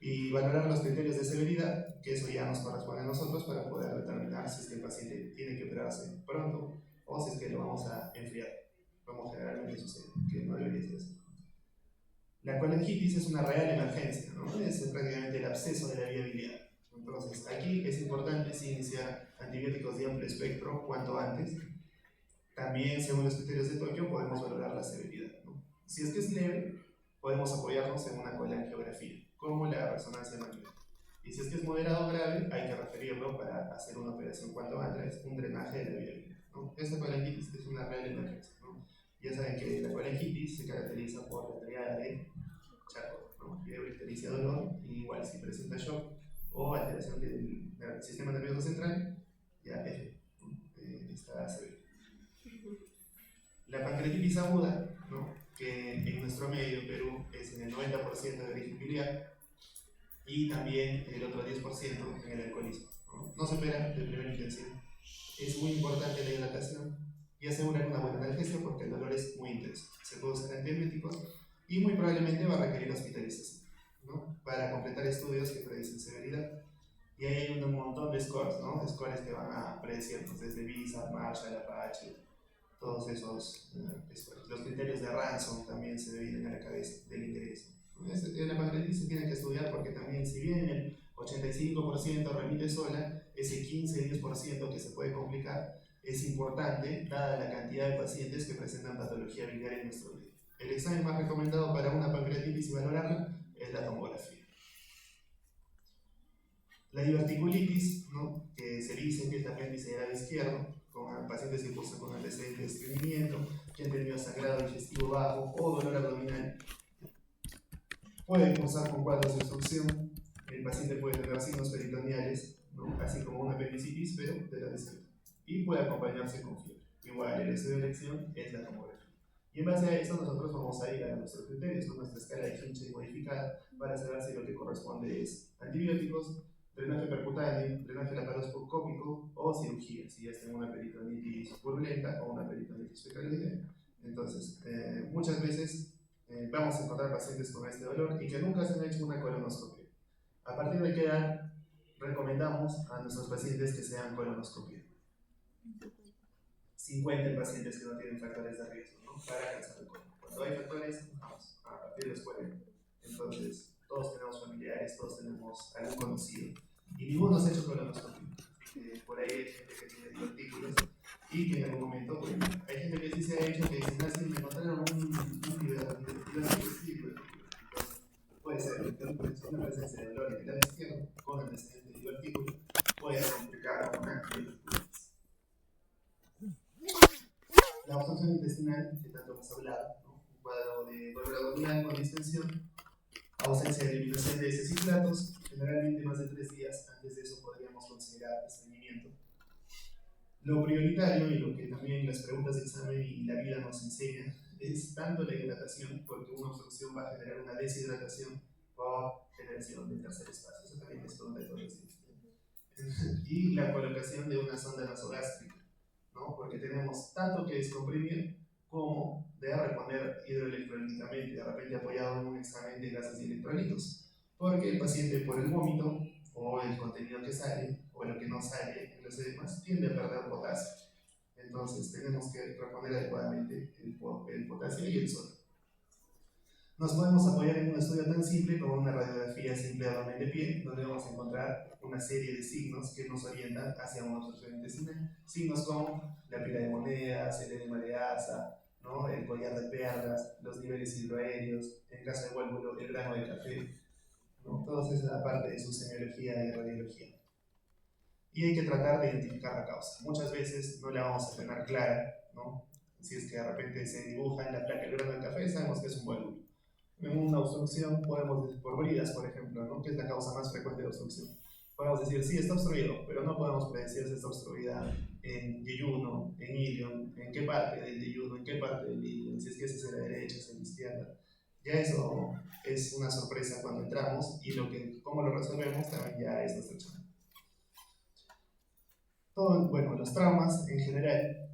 Y valorar los criterios de severidad, que eso ya nos corresponde a nosotros para poder determinar si es que el paciente tiene que operarse pronto o si es que lo vamos a enfriar, como generalmente sucede, que no debería ser así. La colangitis es una real emergencia, ¿no? Es prácticamente el absceso de la vía biliar. Entonces, aquí es importante sí, iniciar antibióticos de amplio espectro cuanto antes. También, según los criterios de Tokio, podemos valorar la severidad, ¿no? Si es que es leve, podemos apoyarnos en una colangiografía, como la resonancia magnética. Y si es que es moderado o grave, hay que referirlo para hacer una operación cuanto antes, un drenaje de la vía biliar, ¿no? Esta colangitis es una real emergencia, ¿no? Ya saben que la colangitis se caracteriza por la triada de Charcot, ¿no? Fiebre, ictericia, dolor, y igual si presenta shock o alteración del sistema nervioso central, ya F, ¿no? Está severo. La pancreatitis aguda, ¿no? Que en nuestro medio, Perú, es en el 90% de origen biliar y también el otro 10% en el alcoholismo, ¿no? No se opera de primera intención. Es muy importante la hidratación y asegurar una buena analgesia porque el dolor es muy intenso. Se puede usar antiemíticos y muy probablemente va a requerir hospitalización, ¿no? Para completar estudios que predicen severidad. Y ahí hay un montón de scores, ¿no? De scores que van a predecir, pues, desde VISA, Marshall, Apache, todos esos scores. Los criterios de Ransom también se vienen a la cabeza del interés. La pancreatitis se tiene que estudiar porque también, si bien el 85% remite sola, ese 15-10% que se puede complicar es importante, dada la cantidad de pacientes que presentan patología biliar en nuestro medio. El examen más recomendado para una pancreatitis y valorarla es la tomografía. La diverticulitis, ¿no? Que se dice que es el apéndice del lado izquierdo, con pacientes que cursan con antecedentes de estreñimiento, que han tenido sangrado digestivo bajo o dolor abdominal, puede cursar con cuadros de obstrucción. El paciente puede tener signos peritoneales, ¿no? Así como una apendicitis, pero de la desierta, y puede acompañarse con fiebre. Igual, el estudio de elección es la tomografía. Y en base a eso nosotros vamos a ir a nuestros criterios, con nuestra escala de Hinchey modificada, para saber si lo que corresponde es antibióticos, drenaje percutáneo, drenaje laparoscópico o cirugía, si es en una peritonitis purulenta o una peritonitis fecal. Entonces, muchas veces vamos a encontrar pacientes con este dolor y que nunca se han hecho una colonoscopia. A partir de qué edad recomendamos a nuestros pacientes que se hagan colonoscopia? 50 pacientes que no tienen factores de riesgo, ¿no? Para cáncer de colon. Cuando hay factores, vamos a partir de los 40. Entonces, todos tenemos familiares, todos tenemos algún conocido. Y ninguno se ha hecho colonoscopia. Por ahí hay gente que tiene divertículos y que en algún momento, pues, hay gente que sí se ha hecho, que dicen, así me encontraron un divertículo. Puede ser una presencia de dolor en el lado izquierdo con antecedentes de divertículo, puede complicar una diverticulitis. La obstrucción intestinal, que tanto hemos hablado, ¿no? Un cuadro de dolor abdominal con distensión, ausencia de eliminación de heces y platos, generalmente más de 3 días. Antes de eso podríamos considerar estreñimiento. Lo prioritario y lo que también las preguntas de examen y la vida nos enseñan es tanto la hidratación, porque una obstrucción va a generar una deshidratación o generación de tercer espacio. Eso también es pregunta de todos los días. Y la colocación de una sonda nasogástrica, ¿no? Porque tenemos tanto que descomprimir como de reponer hidroelectrolíticamente, de repente apoyado en un examen de gases y electrolitos, porque el paciente por el vómito o el contenido que sale o lo que no sale en los edemas tiende a perder potasio. Entonces tenemos que reponer adecuadamente el potasio y el sodio. Nos podemos apoyar en un estudio tan simple como una radiografía simple de abdomen de pie, donde vamos a encontrar una serie de signos que nos orientan hacia una obstrucción intestinal. Signos como la pila de monedas, el edema de asa, ¿no? El collar de perlas, los niveles hidroaéreos, en caso de válvulo, el grano de café, ¿no? Toda esa parte de su semiología y radiología. Y hay que tratar de identificar la causa. Muchas veces no la vamos a tener clara, ¿no? Si es que de repente se dibuja en la placa el grano de café, sabemos que es un válvulo. En una obstrucción podemos, por bridas, por ejemplo, ¿no? Que es la causa más frecuente de obstrucción. podemos decir, sí, está obstruido, pero no podemos predecir si está obstruida en yeyuno, en ilion, en qué parte del yeyuno, en qué parte del ilion, si es que es hacia la derecha, hacia la izquierda. Ya eso es una sorpresa cuando entramos y cómo lo resolvemos también ya es nuestra chamba. Bueno, los traumas en general,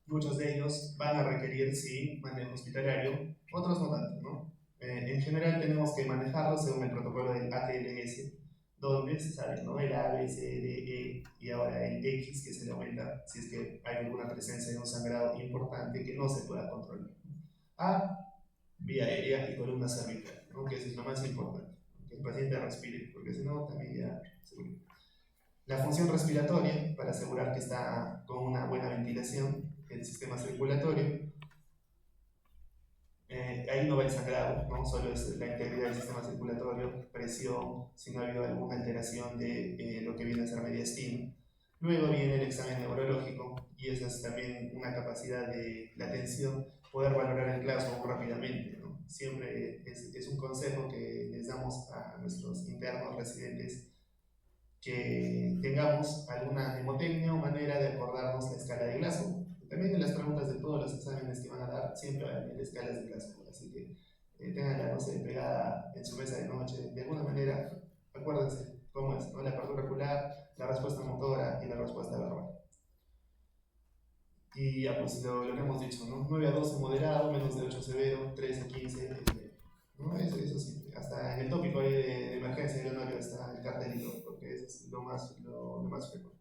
muchos de ellos van a requerir, sí, manejo hospitalario, otros no tanto, ¿no? En general tenemos que manejarlos según el protocolo del ATLS, donde se sabe, ¿no? El A, B, C, D, E y ahora el X que se le aumenta si es que hay alguna presencia de un sangrado importante que no se pueda controlar. A, vía aérea y columna cervical, ¿no? Que eso es lo más importante, que el paciente respire, porque si no también ya se muere. La función respiratoria, para asegurar que está con una buena ventilación el sistema circulatorio. Ahí no va el sangrado, ¿no? Solo es la integridad del sistema circulatorio, presión, si no ha habido alguna alteración de lo que viene a ser mediastino. Luego viene el examen neurológico, y esa es también una capacidad de la atención, poder valorar el caso muy rápidamente, ¿no? Siempre es un consejo que les damos a nuestros internos residentes, que tengamos alguna mnemotecnia o manera de acordarnos la escala de Glasgow. También en las preguntas de todos los exámenes que van a dar siempre van a venir escalas de Glasgow, así que tenganla, no sé, pegada en su mesa de noche. De alguna manera, acuérdense cómo es, ¿no? La apertura ocular, la respuesta motora y la respuesta verbal. Y ya pues lo que hemos dicho, ¿no? 9 a 12 moderado, menos de 8 severo, 13 a 15, ¿no? Eso sí. Hasta en el tópico ahí de emergencia de Leonardo está el cartelito, porque eso es lo más frecuente.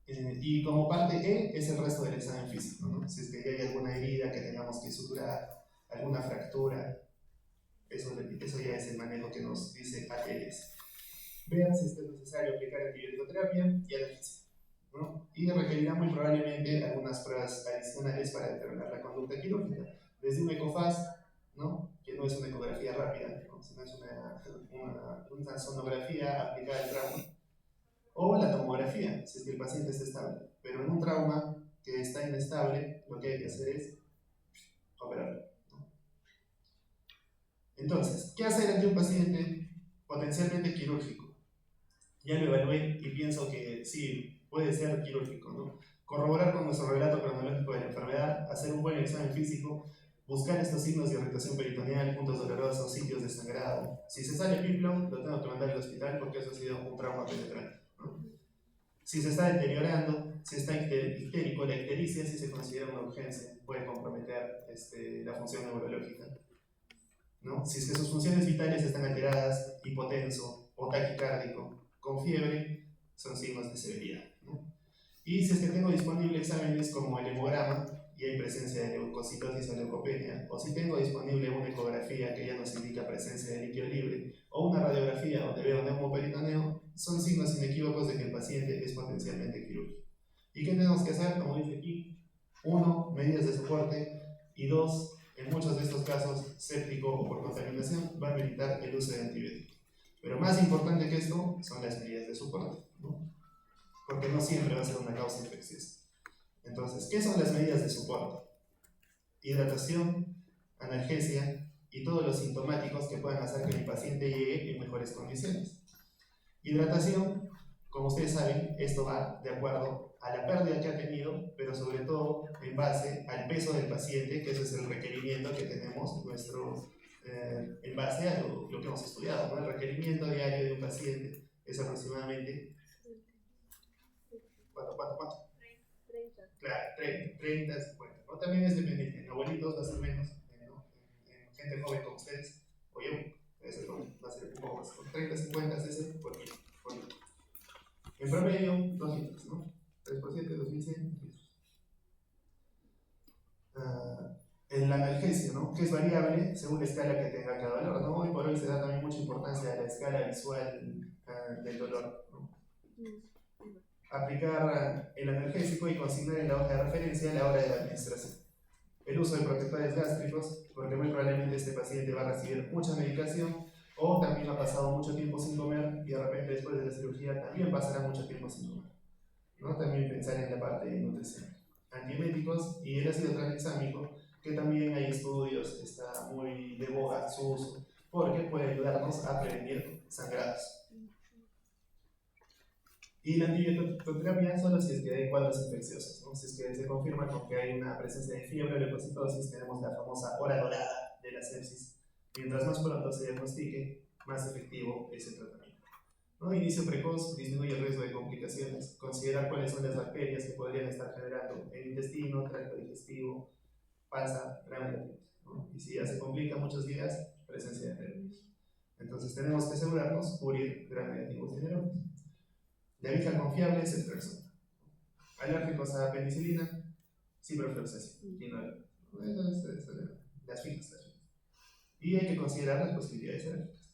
Y como parte E es el resto del examen físico, ¿no? Si es que hay alguna herida que tengamos que suturar, alguna fractura, eso ya es el manejo que nos dice ATLS. Vean si es necesario aplicar antibiótico-terapia y analgesia, ¿no? Y requerirá muy probablemente algunas pruebas adicionales para determinar la conducta quirúrgica, desde un ECOFAST, ¿no? Que no es una ecografía rápida, ¿no? Sino es una sonografía aplicada al trauma, o la tomografía, si es que el paciente está estable. Pero en un trauma que está inestable, lo que hay que hacer es operarlo, ¿no? Entonces, ¿qué hacer ante un paciente potencialmente quirúrgico? Ya lo evalué y pienso que sí, puede ser quirúrgico, ¿no? Corroborar con nuestro relato cronológico de la enfermedad, hacer un buen examen físico, buscar estos signos de irritación peritoneal, puntos dolorosos, sitios de sangrado. Si se sale piplo, lo tengo que mandar al hospital porque eso ha sido un trauma penetrante, ¿no? Si se está deteriorando, si está ictérico, la ictericia, si se considera una urgencia, puede comprometer la función neurológica, ¿no? Si es que sus funciones vitales están alteradas, hipotenso o taquicárdico, con fiebre, son signos de severidad, ¿no? Y si es que tengo disponible exámenes como el hemograma y hay presencia de leucocitosis o leucopenia, o si tengo disponible una ecografía que ya nos indica presencia de líquido libre, o una radiografía donde veo neumoperitoneo, son signos inequívocos de que el paciente es potencialmente quirúrgico. ¿Y qué tenemos que hacer? Como dice aquí, 1, medidas de soporte, y 2, en muchos de estos casos, séptico o por contaminación, va a meditar el uso de antibióticos. Pero más importante que esto son las medidas de soporte, ¿no? Porque no siempre va a ser una causa infecciosa. Entonces, ¿qué son las medidas de soporte? Hidratación, analgesia y todos los sintomáticos que puedan hacer que el paciente llegue en mejores condiciones. Hidratación, como ustedes saben, esto va de acuerdo a la pérdida que ha tenido, pero sobre todo en base al peso del paciente, que ese es el requerimiento que tenemos en base a lo que hemos estudiado, ¿no? El requerimiento diario de un paciente es aproximadamente ¿cuánto? 30. Claro, 30, 50. ¿No? También es dependiente. En abuelitos va a ser menos, ¿no? En gente joven como ustedes, o yo, va a ser un poco más. Con 30, 50 es ese por litro. En promedio, 2 litros, ¿no? 3%, 2100 litros. En la analgesia, ¿no? Que es variable según la escala que tenga cada valor, ¿no? Hoy por hoy se da también mucha importancia a la escala visual del dolor, ¿no? Aplicar el analgésico y consignar en la hoja de referencia a la hora de la administración. El uso de protectores gástricos, porque muy probablemente este paciente va a recibir mucha medicación o también ha pasado mucho tiempo sin comer y de repente después de la cirugía también pasará mucho tiempo sin comer, ¿no? También pensar en la parte de nutrición. Antieméticos y el ácido tranexámico, que también hay estudios, está muy de boga su uso, porque puede ayudarnos a prevenir sangrados. Y la antibiótico-terapia solo si es que hay cuadros infecciosos, ¿no? Si es que se confirma con que hay una presencia de fiebre o leucocitosis, tenemos la famosa hora dorada de la sepsis. Mientras más pronto se diagnostique, más efectivo es el tratamiento, ¿no? Inicio precoz disminuye el riesgo de complicaciones. Considerar cuáles son las bacterias que podrían estar generando el intestino, tracto digestivo, panza, gram negativos, ¿no? Y si ya se complica muchos días, presencia de nervios. Entonces tenemos que asegurarnos cubrir gram negativos y nervios. La vieja confiable es el Ceftriaxona. Alérgicos a penicilina, ciprofloxacin, quinol. Las fijas. Y hay que considerar las posibilidades alérgicas.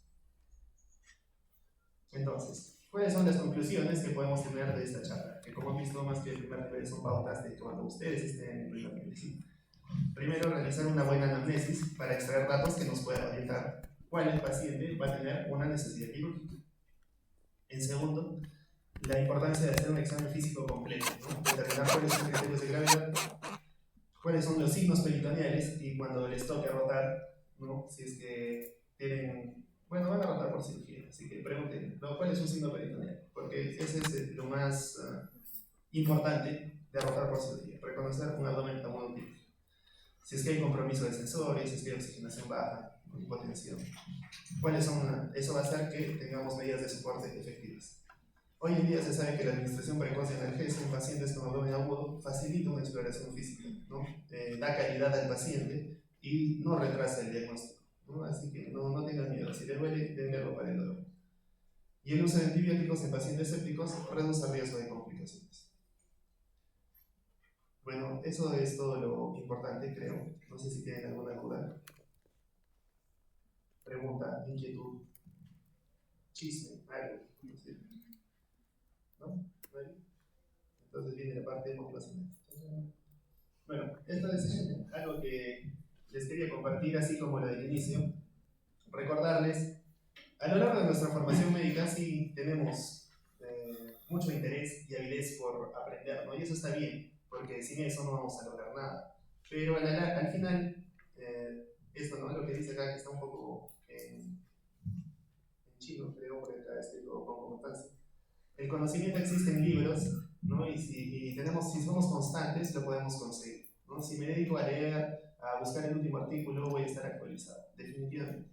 Entonces, ¿cuáles son las conclusiones que podemos tener de esta charla? Que como hemos visto, más que el primer nivel son pautas de cuando ustedes estén en el primer nivel. ¿Sí? Primero, realizar una buena anamnesis para extraer datos que nos puedan orientar cuál paciente va a tener una necesidad quirúrgica. En segundo, la importancia de hacer un examen físico completo, ¿no? Determinar cuáles son los criterios de gravedad, cuáles son los signos peritoneales y cuando les toque rotar, ¿no? Si es que tienen, bueno, van a rotar por cirugía, así que pregunten, ¿no? ¿Cuál es un signo peritoneal? Porque ese es lo más importante de rotar por cirugía, reconocer un abdomen amonotípico. Si es que hay compromiso de sensores, si es que hay oxigenación baja, hipotensión. ¿Cuáles son? Eso va a hacer que tengamos medidas de soporte efectivas. Hoy en día se sabe que la administración precoz de analgesia en pacientes con abdomen agudo facilita una exploración física, ¿no? Da calidad al paciente y no retrasa el diagnóstico, ¿no? Así que no tengan miedo, si le duele, denle algo para el dolor. Y el uso de antibióticos en pacientes sépticos reduce el riesgo de complicaciones. Bueno, eso es todo lo importante, creo. No sé si tienen alguna duda, pregunta, inquietud, chisme, algo, no sé. ¿No? ¿Vale? Entonces viene la parte motivacional. Bueno, esto es algo que les quería compartir, así como lo del inicio. Recordarles, a lo largo de nuestra formación médica sí tenemos mucho interés y avidez por aprender, ¿no? Y eso está bien, porque sin eso no vamos a lograr nada. Pero al final, esto, ¿no? Lo que dice acá, que está un poco en chino, creo, porque acá lo pongo como fácil. El conocimiento existe en libros, ¿no? Y si somos constantes, lo podemos conseguir, ¿no? Si me dedico a leer, a buscar el último artículo, voy a estar actualizado, definitivamente.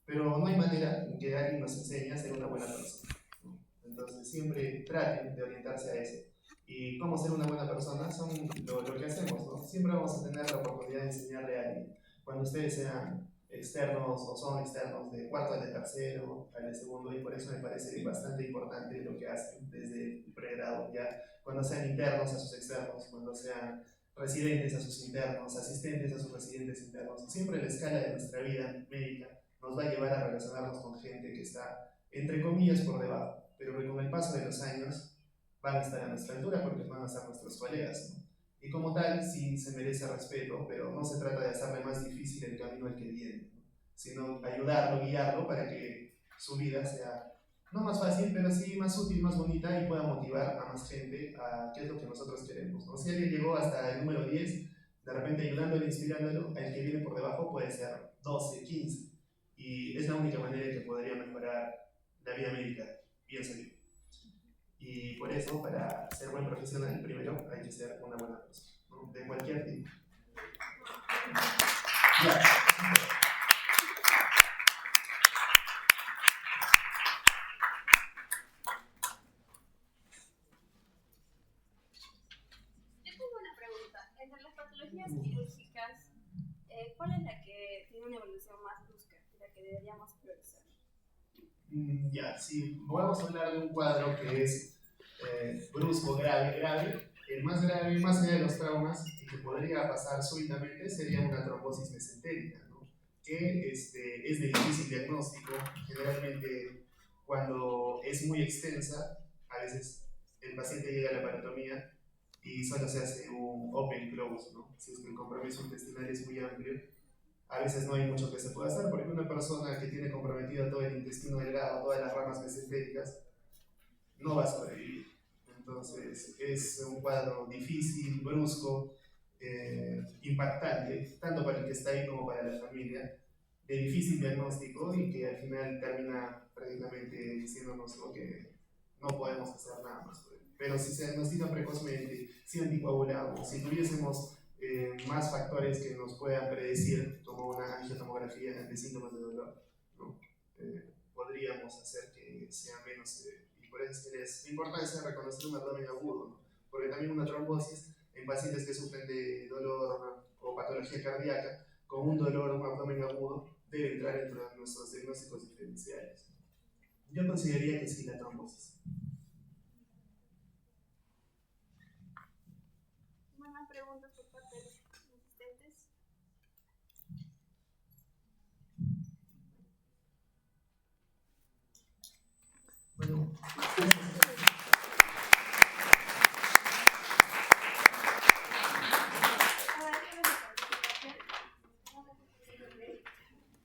Pero no hay manera en que alguien nos enseñe a ser una buena persona, ¿no? Entonces siempre traten de orientarse a eso. Y cómo ser una buena persona son lo que hacemos, ¿no? Siempre vamos a tener la oportunidad de enseñarle a alguien. Cuando ustedes sean externos o son externos de cuarto al de tercero, al de segundo, y por eso me parece bastante importante lo que hacen desde el pregrado, ya cuando sean internos a sus externos, cuando sean residentes a sus internos, asistentes a sus residentes internos, siempre la escala de nuestra vida médica nos va a llevar a relacionarnos con gente que está, entre comillas, por debajo, pero que con el paso de los años van a estar a nuestra altura porque van a ser nuestros colegas, ¿no? Y como tal, sí se merece respeto, pero no se trata de hacerle más difícil el camino al que viene, ¿no? Sino ayudarlo, guiarlo para que su vida sea no más fácil, pero sí más útil, más bonita y pueda motivar a más gente a qué es lo que nosotros queremos, ¿no? Si alguien llegó hasta el número 10, de repente ayudándolo, inspirándolo, al que viene por debajo puede ser 12, 15. Y es la única manera en que podría mejorar la vida médica, pienso yo. Y por eso, para ser buen profesional, primero hay que ser una buena persona, ¿no? De cualquier tipo. Ya. Yo tengo una pregunta. Entre las patologías quirúrgicas, ¿cuál es la que tiene una evolución más brusca y la que deberíamos priorizar? Ya, si podemos hablar de un cuadro que es brusco, grave, el más grave, más allá de los traumas, y que podría pasar súbitamente, sería una trombosis mesentérica, ¿no? Que es de difícil diagnóstico. Generalmente, cuando es muy extensa, a veces el paciente llega a la parotomía y solo se hace un open close, ¿no? Si es que el compromiso intestinal es muy amplio, a veces no hay mucho que se pueda hacer, porque una persona que tiene comprometido todo el intestino delgado, todas las ramas mesentéricas, no va a sobrevivir. Entonces es un cuadro difícil, brusco, impactante, tanto para el que está ahí como para la familia. de difícil diagnóstico y que al final termina prácticamente diciéndonos lo que no podemos hacer nada más por él. Pero si se diagnostica precozmente, si anticoagulamos, si tuviésemos más factores que nos puedan predecir, como una angiotomografía de síntomas de dolor, ¿no? Podríamos hacer que sea menos. Y por eso es la importancia de reconocer un abdomen agudo, ¿no? Porque también una trombosis en pacientes que sufren de dolor o patología cardíaca, con un dolor o un abdomen agudo, debe entrar dentro de nuestros diagnósticos diferenciales. Yo consideraría que sí, la trombosis. Buenas preguntas por parte de los asistentes. Bueno,